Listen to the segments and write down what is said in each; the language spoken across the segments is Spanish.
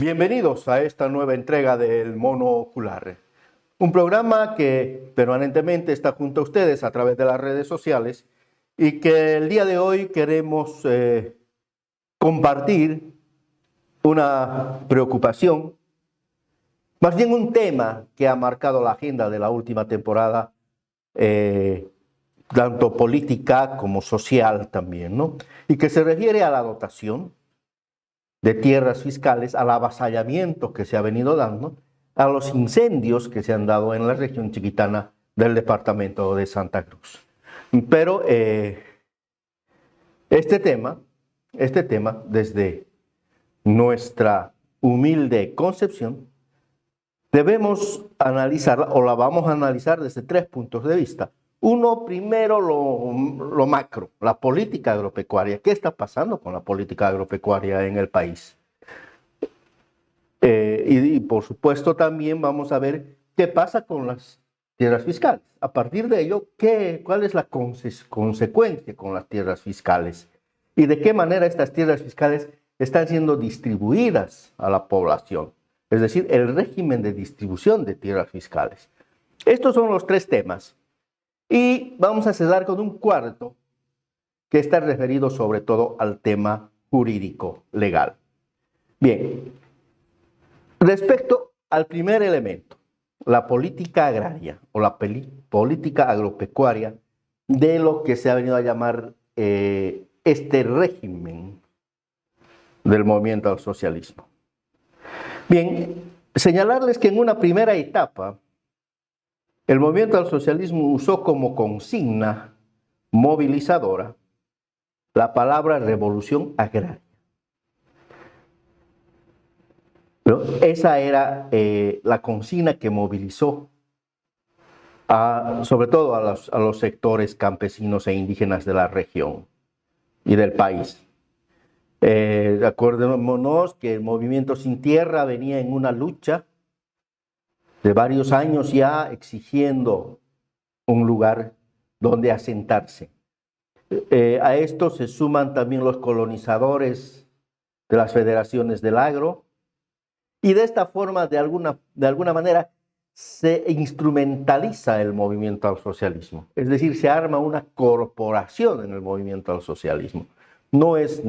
Bienvenidos a esta nueva entrega del Mono Ocular, un programa que permanentemente está junto a ustedes a través de las redes sociales y que el día de hoy queremos compartir una preocupación, más bien un tema que ha marcado la agenda de la última temporada, tanto política como social también, ¿no? Y que se refiere a la dotación de tierras fiscales, al avasallamiento que se ha venido dando, a los incendios que se han dado en la región chiquitana del departamento de Santa Cruz. Pero este tema, desde nuestra humilde concepción, debemos analizarla, o la vamos a analizar desde tres puntos de vista. Uno, primero, lo macro, la política agropecuaria. ¿Qué está pasando con la política agropecuaria en el país? Y por supuesto también vamos a ver qué pasa con las tierras fiscales. A partir de ello, ¿cuál es la consecuencia con las tierras fiscales? Y de qué manera estas tierras fiscales están siendo distribuidas a la población. Es decir, el régimen de distribución de tierras fiscales. Estos son los tres temas. Y vamos a cerrar con un cuarto que está referido sobre todo al tema jurídico legal. Bien, respecto al primer elemento, la política agraria o la política agropecuaria de lo que se ha venido a llamar este régimen del movimiento al socialismo. Bien, señalarles que en una primera etapa el movimiento al socialismo usó como consigna movilizadora la palabra revolución agraria. Pero esa era la consigna que movilizó sobre todo a los sectores campesinos e indígenas de la región y del país. Acordémonos que el movimiento Sin Tierra venía en una lucha de varios años ya exigiendo un lugar donde asentarse. A esto se suman también los colonizadores de las federaciones del agro, y de esta forma, de alguna manera, se instrumentaliza el movimiento al socialismo. Es decir, se arma una corporación en el movimiento al socialismo. No es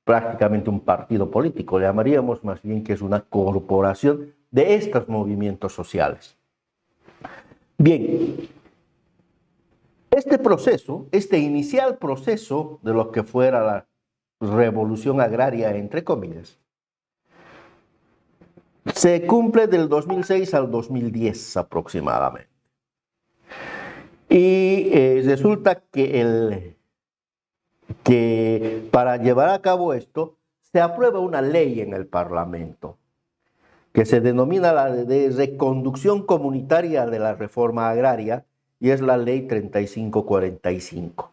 prácticamente un partido político, le llamaríamos más bien que es una corporación de estos movimientos sociales. Bien, este proceso, este inicial proceso de lo que fuera la revolución agraria, entre comillas, se cumple del 2006 al 2010 aproximadamente. Y resulta que para llevar a cabo esto se aprueba una ley en el Parlamento que se denomina la de reconducción comunitaria de la reforma agraria, y es la ley 3545.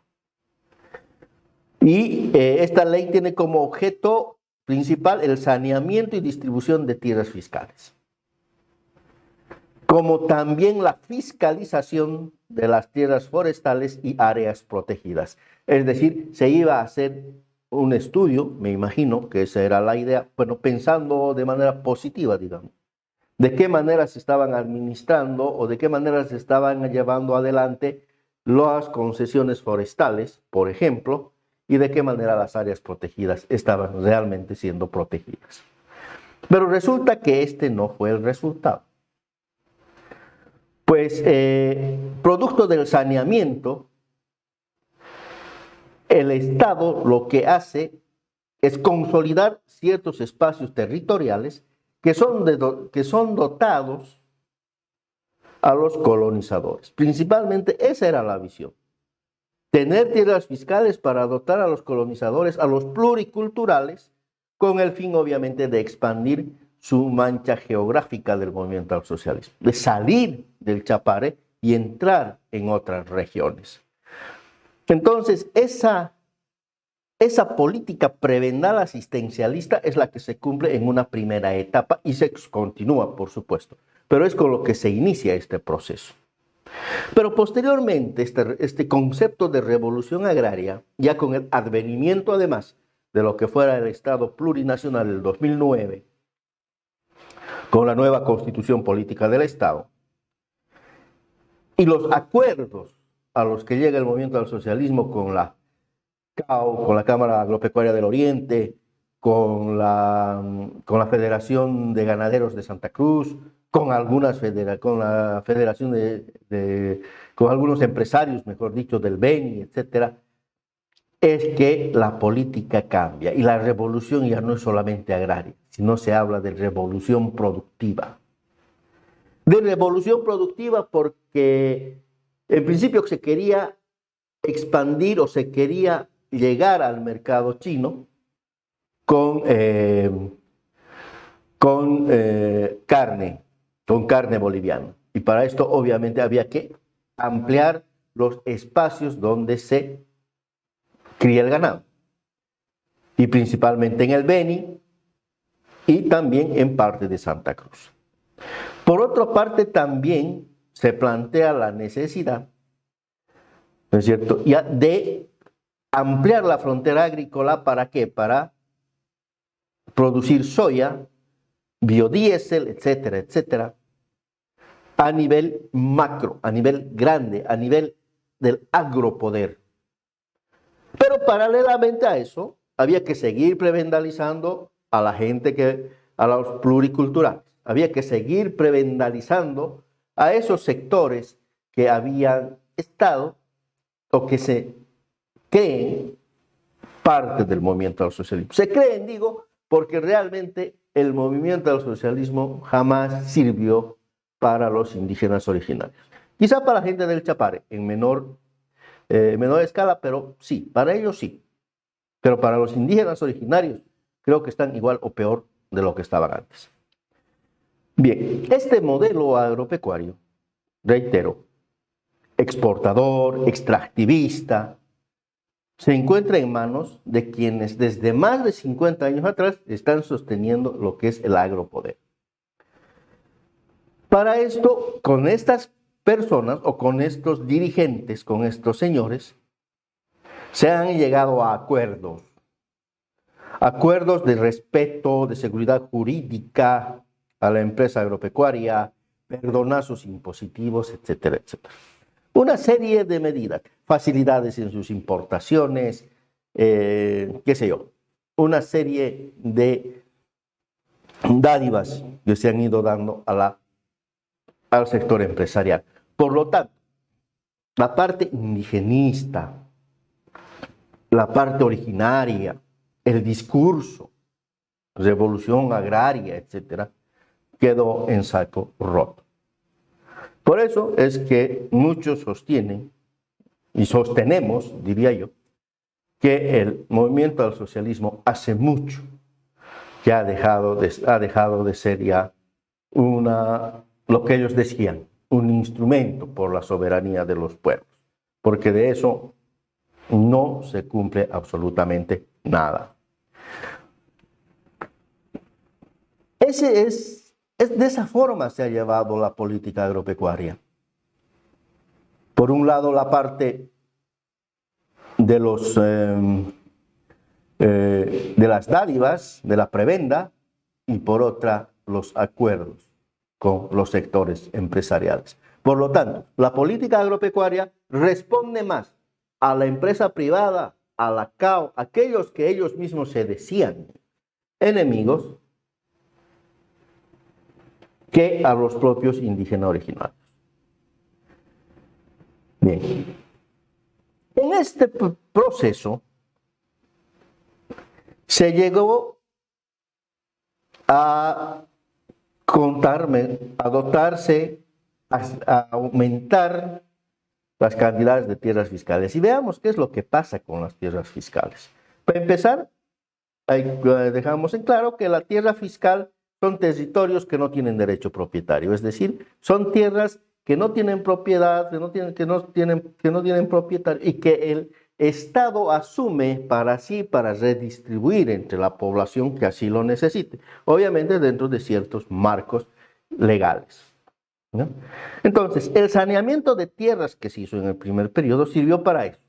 Y esta ley tiene como objeto principal el saneamiento y distribución de tierras fiscales, como también la fiscalización de las tierras forestales y áreas protegidas. Es decir, se iba a hacer un estudio, me imagino que esa era la idea, bueno, pensando de manera positiva, digamos, de qué manera se estaban administrando o de qué manera se estaban llevando adelante las concesiones forestales, por ejemplo, y de qué manera las áreas protegidas estaban realmente siendo protegidas. Pero resulta que este no fue el resultado. Pues, producto del saneamiento, el Estado lo que hace es consolidar ciertos espacios territoriales que son dotados a los colonizadores. Principalmente esa era la visión. Tener tierras fiscales para dotar a los colonizadores, a los pluriculturales, con el fin obviamente de expandir su mancha geográfica del movimiento al socialismo, de salir del Chapare y entrar en otras regiones. Entonces, esa política prebendal asistencialista es la que se cumple en una primera etapa y se continúa, por supuesto, pero es con lo que se inicia este proceso. Pero posteriormente, este concepto de revolución agraria, ya con el advenimiento además de lo que fuera el Estado plurinacional del 2009, con la nueva constitución política del Estado y los acuerdos a los que llega el movimiento del socialismo con la CAO, con la Cámara Agropecuaria del Oriente, con la Federación de Ganaderos de Santa Cruz, con la Federación con algunos empresarios, mejor dicho, del Beni, etcétera, es que la política cambia y la revolución ya no es solamente agraria, sino se habla de revolución productiva. De revolución productiva porque en principio se quería expandir o se quería llegar al mercado chino con carne boliviana. Y para esto obviamente había que ampliar los espacios donde se cría el ganado. Y principalmente en el Beni y también en parte de Santa Cruz. Por otra parte también se plantea la necesidad, ¿no es cierto?, ya de ampliar la frontera agrícola. ¿Para qué? Para producir soya, biodiesel, etcétera, etcétera, a nivel macro, a nivel grande, a nivel del agropoder. Pero paralelamente a eso, había que seguir prebendalizando a la gente a los pluriculturales. Había que seguir prebendalizando a esos sectores que habían estado o que se creen parte del movimiento al socialismo. Se creen, digo, porque realmente el movimiento al socialismo jamás sirvió para los indígenas originarios. Quizá para la gente del Chapare, en menor escala, pero sí, para ellos sí. Pero para los indígenas originarios, creo que están igual o peor de lo que estaban antes. Bien, este modelo agropecuario, reitero, exportador, extractivista, se encuentra en manos de quienes desde más de 50 años atrás están sosteniendo lo que es el agropoder. Para esto, con estas personas o con estos dirigentes, con estos señores, se han llegado a acuerdos de respeto, de seguridad jurídica a la empresa agropecuaria, perdonazos impositivos, etcétera, etcétera. Una serie de medidas, facilidades en sus importaciones, qué sé yo, una serie de dádivas que se han ido dando al sector empresarial. Por lo tanto, la parte indigenista, la parte originaria, el discurso, revolución agraria, etcétera, quedó en saco roto. Por eso es que muchos sostienen, y sostenemos, diría yo, que el movimiento al socialismo hace mucho que ha dejado de ser ya lo que ellos decían, un instrumento por la soberanía de los pueblos, porque de eso no se cumple absolutamente nada. De esa forma se ha llevado la política agropecuaria. Por un lado, la parte de las dádivas, de la prebenda, y por otra, los acuerdos con los sectores empresariales. Por lo tanto, la política agropecuaria responde más a la empresa privada, a la CAO, aquellos que ellos mismos se decían enemigos, que a los propios indígenas originarios. Bien, en este proceso se llegó a aumentar las cantidades de tierras fiscales. Y veamos qué es lo que pasa con las tierras fiscales. Para empezar, dejamos en claro que la tierra fiscal son territorios que no tienen derecho propietario, es decir, son tierras que no tienen propiedad, que no tienen propietario y que el Estado asume para sí, para redistribuir entre la población que así lo necesite, obviamente dentro de ciertos marcos legales, ¿no? Entonces, el saneamiento de tierras que se hizo en el primer periodo sirvió para eso.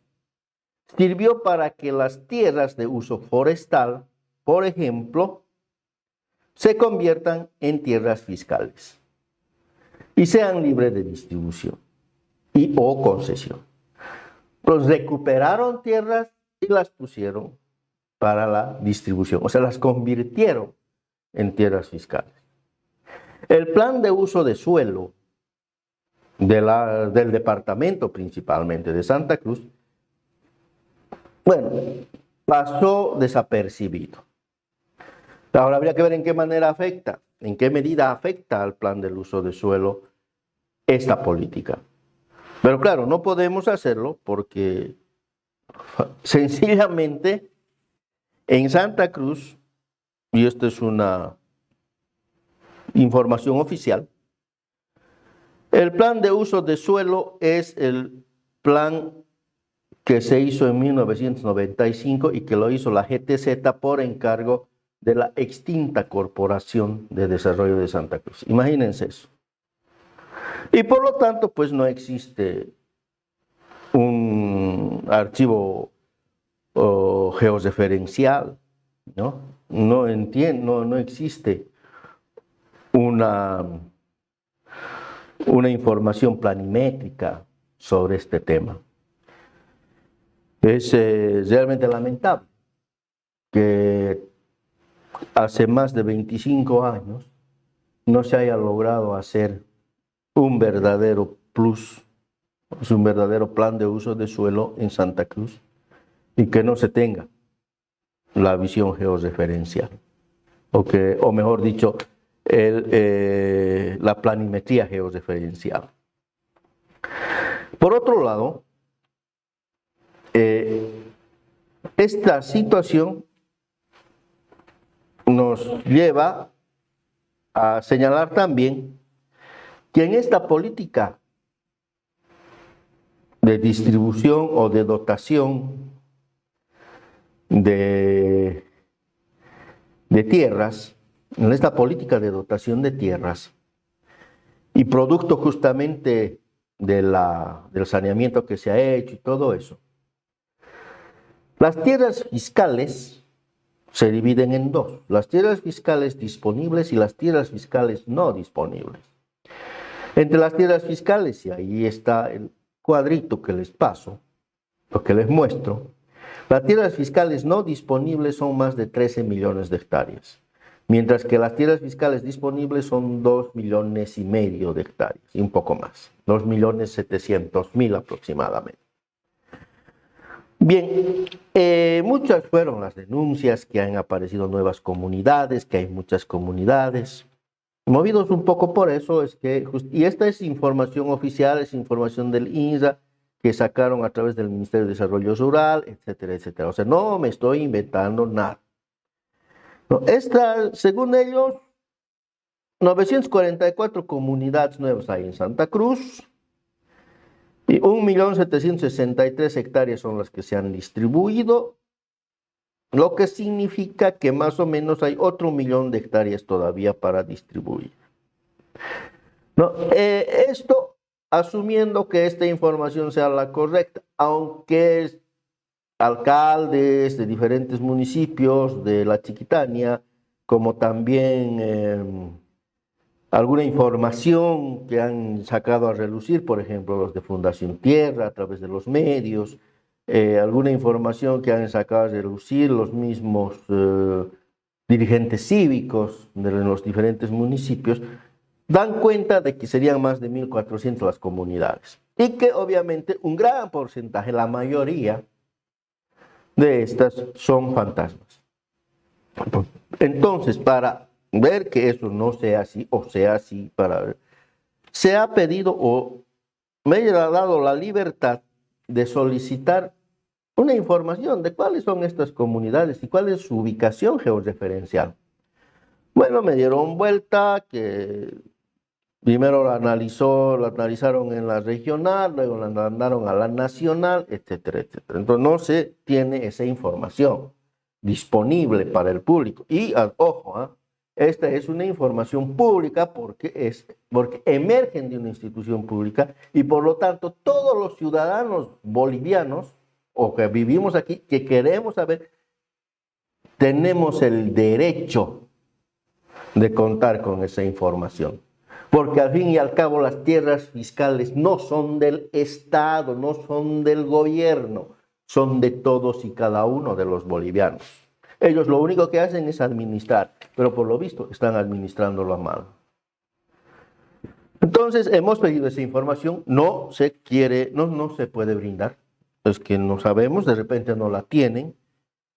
Sirvió para que las tierras de uso forestal, por ejemplo, se conviertan en tierras fiscales y sean libres de distribución y o concesión. Pues recuperaron tierras y las pusieron para la distribución, o sea, las convirtieron en tierras fiscales. El plan de uso de suelo del departamento principalmente de Santa Cruz, bueno, pasó desapercibido. Ahora habría que ver en qué manera afecta, en qué medida afecta al plan del uso de suelo esta política. Pero claro, no podemos hacerlo porque sencillamente en Santa Cruz, y esto es una información oficial, el plan de uso de suelo es el plan que se hizo en 1995 y que lo hizo la GTZ por encargo de la extinta Corporación de Desarrollo de Santa Cruz. Imagínense eso. Y por lo tanto, pues no existe un archivo georreferencial, ¿no? No existe una información planimétrica sobre este tema. Es realmente lamentable que hace más de 25 años no se haya logrado hacer un verdadero un verdadero plan de uso de suelo en Santa Cruz y que no se tenga la visión georreferencial, o mejor dicho, la planimetría georreferencial. Por otro lado, esta situación nos lleva a señalar también que en esta política de distribución o de dotación de tierras, en esta política de dotación de tierras, y producto justamente del saneamiento que se ha hecho y todo eso, las tierras fiscales se dividen en dos: las tierras fiscales disponibles y las tierras fiscales no disponibles. Entre las tierras fiscales, y ahí está el cuadrito que les paso, lo que les muestro, las tierras fiscales no disponibles son más de 13 millones de hectáreas, mientras que las tierras fiscales disponibles son 2,5 millones de hectáreas, y un poco más, 2,7 millones aproximadamente. Bien, muchas fueron las denuncias, que han aparecido nuevas comunidades, que hay muchas comunidades. Movidos un poco por eso es que, y esta es información oficial, es información del INSA, que sacaron a través del Ministerio de Desarrollo Rural, etcétera, etcétera. O sea, no me estoy inventando nada. No, según ellos, 944 comunidades nuevas hay en Santa Cruz, y 1.763.000 hectáreas son las que se han distribuido, lo que significa que más o menos hay otro 1.000.000 de hectáreas todavía para distribuir. No, esto asumiendo que esta información sea la correcta, aunque alcaldes de diferentes municipios de la Chiquitania, como también alguna información que han sacado a relucir, por ejemplo, los de Fundación Tierra a través de los medios, alguna información que han sacado a relucir los mismos dirigentes cívicos de los diferentes municipios, dan cuenta de que serían más de 1.400 las comunidades y que obviamente un gran porcentaje, la mayoría de estas son fantasmas. Entonces, para ver que eso no sea así, o sea así, se ha pedido o me ha dado la libertad de solicitar una información de cuáles son estas comunidades y cuál es su ubicación georreferencial. Bueno, me dieron vuelta, que primero la analizaron en la regional, luego la mandaron a la nacional, etcétera, etcétera. Entonces no se tiene esa información disponible para el público. Y ojo, esta es una información pública porque emergen de una institución pública y por lo tanto todos los ciudadanos bolivianos o que vivimos aquí, que queremos saber, tenemos el derecho de contar con esa información. Porque al fin y al cabo las tierras fiscales no son del Estado, no son del gobierno, son de todos y cada uno de los bolivianos. Ellos lo único que hacen es administrar, pero por lo visto están administrándolo a mal. Entonces hemos pedido esa información, no se quiere, no se puede brindar. Es que no sabemos, de repente no la tienen,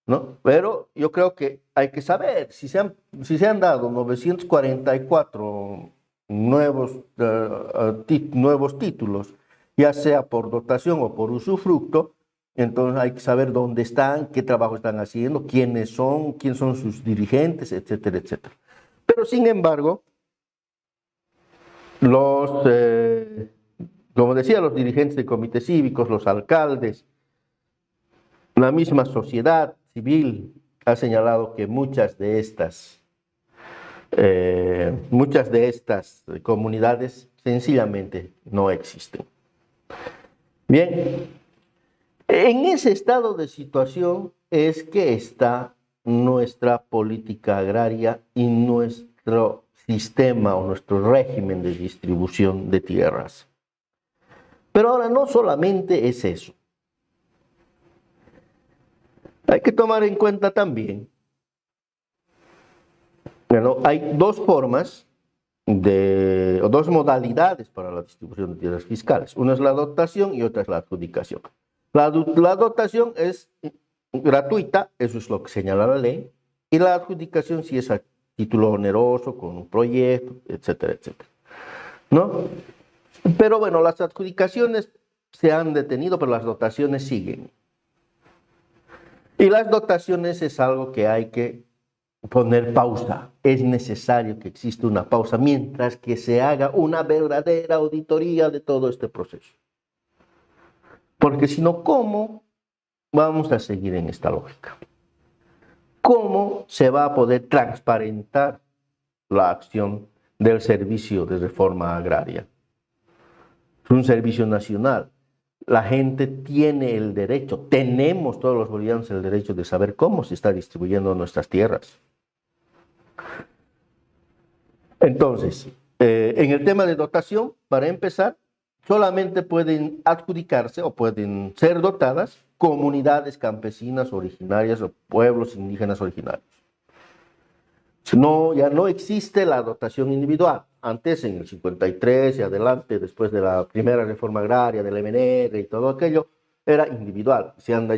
¿no? Pero yo creo que hay que saber si se han dado 944 nuevos títulos, ya sea por dotación o por usufructo. Entonces hay que saber dónde están, qué trabajo están haciendo, quiénes son sus dirigentes, etcétera, etcétera. Pero sin embargo, como decía, los dirigentes de comités cívicos, los alcaldes, la misma sociedad civil ha señalado que muchas de estas comunidades sencillamente no existen. Bien, en ese estado de situación es que está nuestra política agraria y nuestro sistema o nuestro régimen de distribución de tierras. Pero ahora no solamente es eso. Hay que tomar en cuenta también, bueno, hay dos formas o dos modalidades para la distribución de tierras fiscales. Una es la dotación y otra es la adjudicación. La dotación es gratuita, eso es lo que señala la ley, y la adjudicación sí es a título oneroso, con un proyecto, etcétera, etcétera, ¿no? Pero bueno, las adjudicaciones se han detenido, pero las dotaciones siguen. Y las dotaciones es algo que hay que poner pausa. Es necesario que exista una pausa mientras que se haga una verdadera auditoría de todo este proceso. Porque si no, ¿cómo vamos a seguir en esta lógica? ¿Cómo se va a poder transparentar la acción del servicio de reforma agraria? Es un servicio nacional. La gente tiene el derecho, tenemos todos los bolivianos el derecho de saber cómo se está distribuyendo nuestras tierras. Entonces, en el tema de dotación, para empezar, solamente pueden adjudicarse o pueden ser dotadas comunidades campesinas originarias o pueblos indígenas originarios. No, ya no existe la dotación individual. Antes, en el 53 y adelante, después de la primera reforma agraria, del MNR y todo aquello, era individual. Se han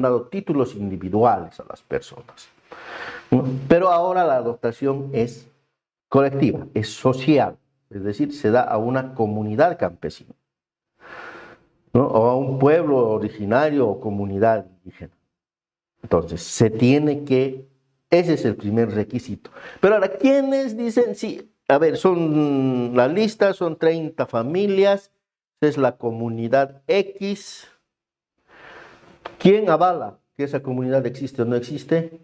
dado títulos individuales a las personas. Pero ahora la dotación es colectiva, es social. Es decir, se da a una comunidad campesina, ¿no? O a un pueblo originario o comunidad indígena. Entonces, ese es el primer requisito. Pero ahora, ¿quiénes dicen sí? A ver, la lista son 30 familias, es la comunidad X. ¿Quién avala que esa comunidad existe o no existe?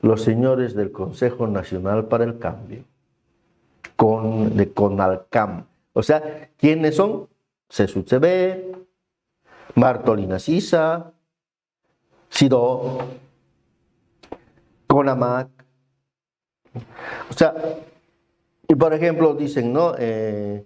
Los señores del Consejo Nacional para el Cambio, de CONALCAM. O sea, ¿quiénes son? CSUCB, Bartolina Sisa, SIDO, CONAMAC. O sea, y por ejemplo dicen, ¿no? El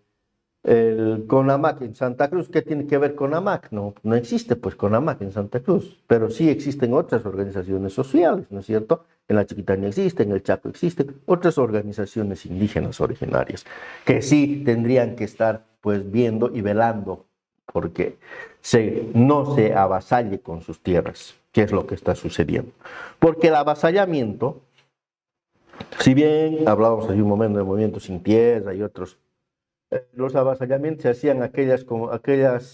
CONAMAC en Santa Cruz, ¿qué tiene que ver CONAMAC? No existe pues CONAMAC en Santa Cruz, pero sí existen otras organizaciones sociales, ¿no es cierto? En la Chiquitania existe, en el Chaco existen otras organizaciones indígenas originarias que sí tendrían que estar pues viendo y velando porque no se avasalle con sus tierras, que es lo que está sucediendo. Porque el avasallamiento, si bien hablábamos hace un momento de movimientos sin tierra y otros, los avasallamientos se hacían aquellas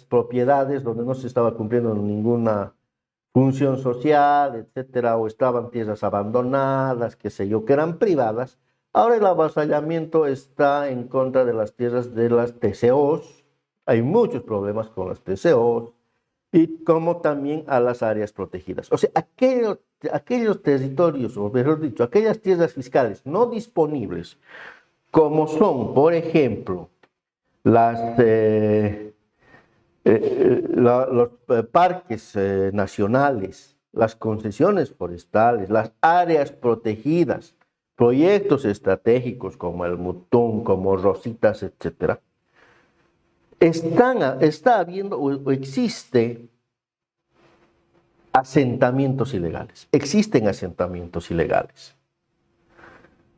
propiedades donde no se estaba cumpliendo ninguna función social, etcétera, o estaban tierras abandonadas, qué sé yo, que eran privadas. Ahora el avasallamiento está en contra de las tierras de las TCOs. Hay muchos problemas con las TCOs y como también a las áreas protegidas. O sea, aquellos territorios, o mejor dicho, aquellas tierras fiscales no disponibles, como son, por ejemplo, los parques nacionales, las concesiones forestales, las áreas protegidas, proyectos estratégicos como el Mutún, como Rositas, etcétera, está habiendo o existe asentamientos ilegales. Existen asentamientos ilegales.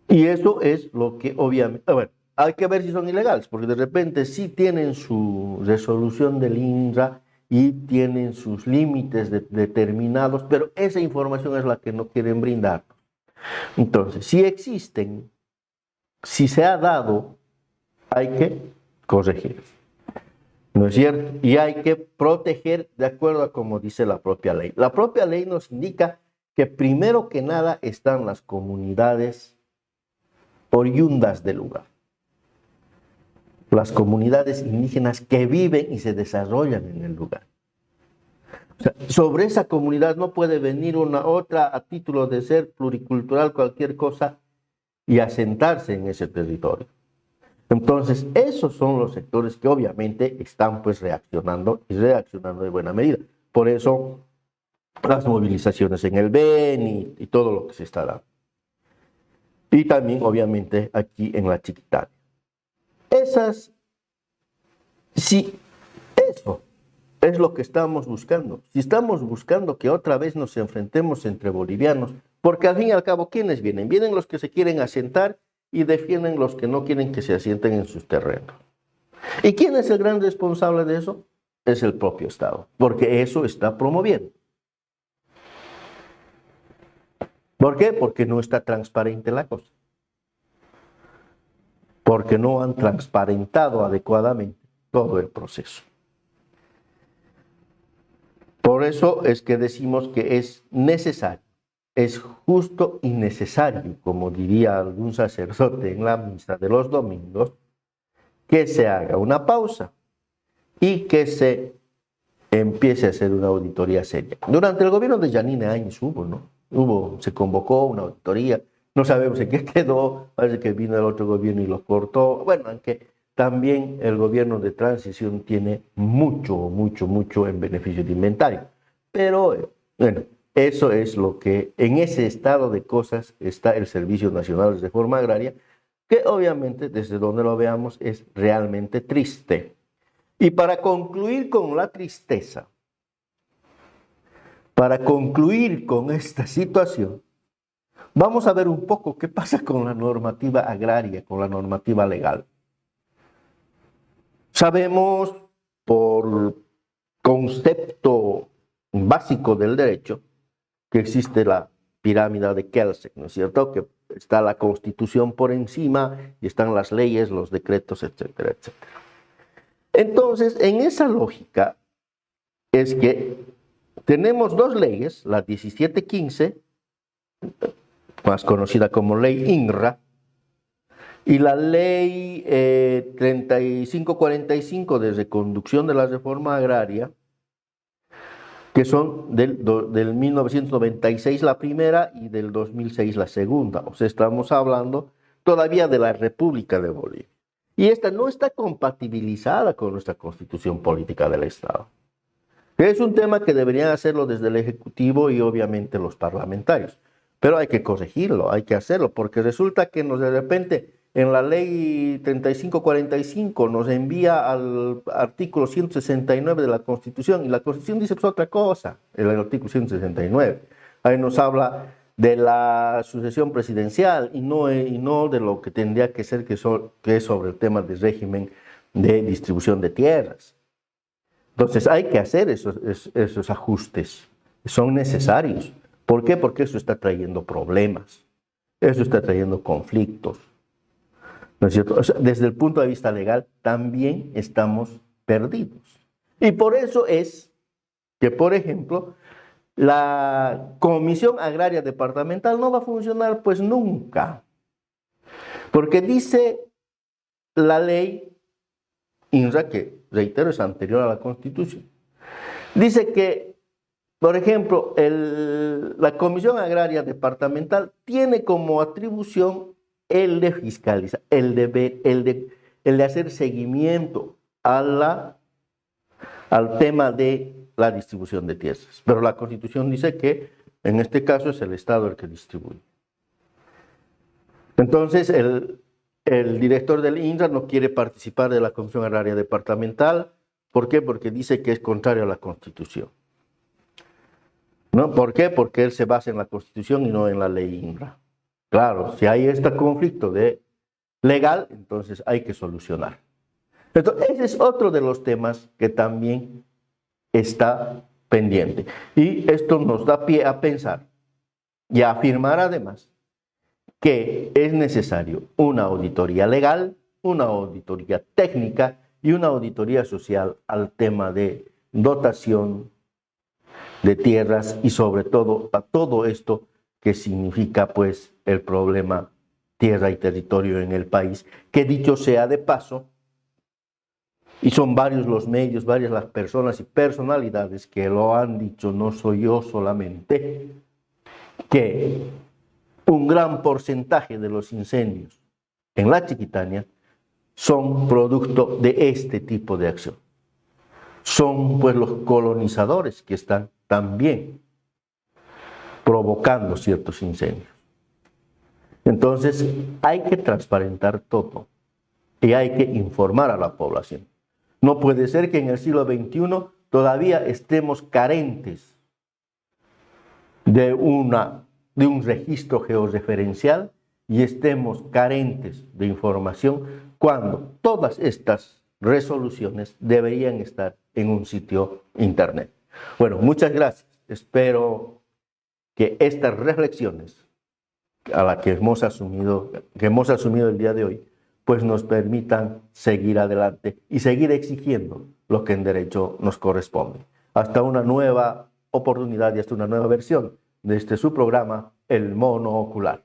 Y eso es lo que obviamente, bueno, hay que ver si son ilegales, porque de repente sí tienen su resolución del INRA y tienen sus límites determinados, pero esa información es la que no quieren brindar. Entonces, si existen, si se ha dado, hay que corregir, ¿no es cierto? Y hay que proteger de acuerdo a como dice la propia ley. La propia ley nos indica que primero que nada están las comunidades oriundas del lugar. Las comunidades indígenas que viven y se desarrollan en el lugar. O sea, sobre esa comunidad no puede venir una otra a título de ser pluricultural, cualquier cosa, y asentarse en ese territorio. Entonces, esos son los sectores que obviamente están pues reaccionando y reaccionando de buena medida. Por eso, las movilizaciones en el Beni y todo lo que se está dando. Y también, obviamente, aquí en la Chiquitania. Si eso es lo que estamos buscando, si estamos buscando que otra vez nos enfrentemos entre bolivianos, porque al fin y al cabo, ¿quiénes vienen? Vienen los que se quieren asentar y defienden los que no quieren que se asienten en sus terrenos. ¿Y quién es el gran responsable de eso? Es el propio Estado, porque eso está promoviendo. ¿Por qué? Porque no está transparente la cosa. Porque no han transparentado adecuadamente todo el proceso. Por eso es que decimos que es necesario, es justo y necesario, como diría algún sacerdote en la misa de los domingos, que se haga una pausa y que se empiece a hacer una auditoría seria. Durante el gobierno de Janine Áñez se convocó una auditoría, no sabemos en qué quedó, parece que vino el otro gobierno y lo cortó, bueno, aunque también el gobierno de transición tiene mucho en beneficio de inventario. Pero, bueno, eso es lo que, en ese estado de cosas está el Servicio Nacional de Reforma Agraria, que obviamente, desde donde lo veamos, es realmente triste. Y para concluir con la tristeza, para concluir con esta situación, vamos a ver un poco qué pasa con la normativa agraria, con la normativa legal. Sabemos por concepto básico del derecho que existe la pirámide de Kelsen, ¿no es cierto? Que está la Constitución por encima y están las leyes, los decretos, etcétera, etcétera. Entonces, en esa lógica es que tenemos dos leyes, la 1715, más conocida como ley INRA, y la ley 3545 de reconducción de la reforma agraria, que son del 1996 la primera y del 2006 la segunda. O sea, estamos hablando todavía de la República de Bolivia. Y esta no está compatibilizada con nuestra Constitución Política del Estado. Es un tema que deberían hacerlo desde el Ejecutivo y obviamente los parlamentarios. Pero hay que corregirlo, hay que hacerlo, porque resulta que de repente en la ley 3545 nos envía al artículo 169 de la Constitución, y la Constitución dice pues otra cosa, el artículo 169. Ahí nos habla de la sucesión presidencial y no de lo que tendría que ser, que es sobre el tema del régimen de distribución de tierras. Entonces hay que hacer esos ajustes, son necesarios. ¿Por qué? Porque eso está trayendo problemas, eso está trayendo conflictos, ¿no es cierto? O sea, desde el punto de vista legal también estamos perdidos. Y por eso es que, por ejemplo, la Comisión Agraria Departamental no va a funcionar pues nunca, porque dice la ley INRA, que reitero es anterior a la Constitución, dice que, por ejemplo, la Comisión Agraria Departamental tiene como atribución el de fiscalizar, el de hacer seguimiento al tema de la distribución de tierras. Pero la Constitución dice que en este caso es el Estado el que distribuye. Entonces, el director del INRA no quiere participar de la Comisión Agraria Departamental. ¿Por qué? Porque dice que es contrario a la Constitución. ¿No? ¿Por qué? Porque él se basa en la Constitución y no en la ley INRA. Claro, si hay este conflicto legal, entonces hay que solucionar. Entonces, ese es otro de los temas que también está pendiente. Y esto nos da pie a pensar y a afirmar además que es necesario una auditoría legal, una auditoría técnica y una auditoría social al tema de dotación de tierras y sobre todo a todo esto que significa pues el problema tierra y territorio en el país, que dicho sea de paso, y son varios los medios, varias las personas y personalidades que lo han dicho, no soy yo solamente, que un gran porcentaje de los incendios en la Chiquitania son producto de este tipo de acción. Son pues los colonizadores que están también provocando ciertos incendios. Entonces hay que transparentar todo y hay que informar a la población. No puede ser que en el siglo XXI todavía estemos carentes de un registro georreferencial y estemos carentes de información cuando todas estas resoluciones deberían estar en un sitio internet. Bueno, muchas gracias. Espero que estas reflexiones a las que hemos asumido el día de hoy, pues nos permitan seguir adelante y seguir exigiendo lo que en derecho nos corresponde. Hasta una nueva oportunidad y hasta una nueva versión de su programa, El Mono Ocular.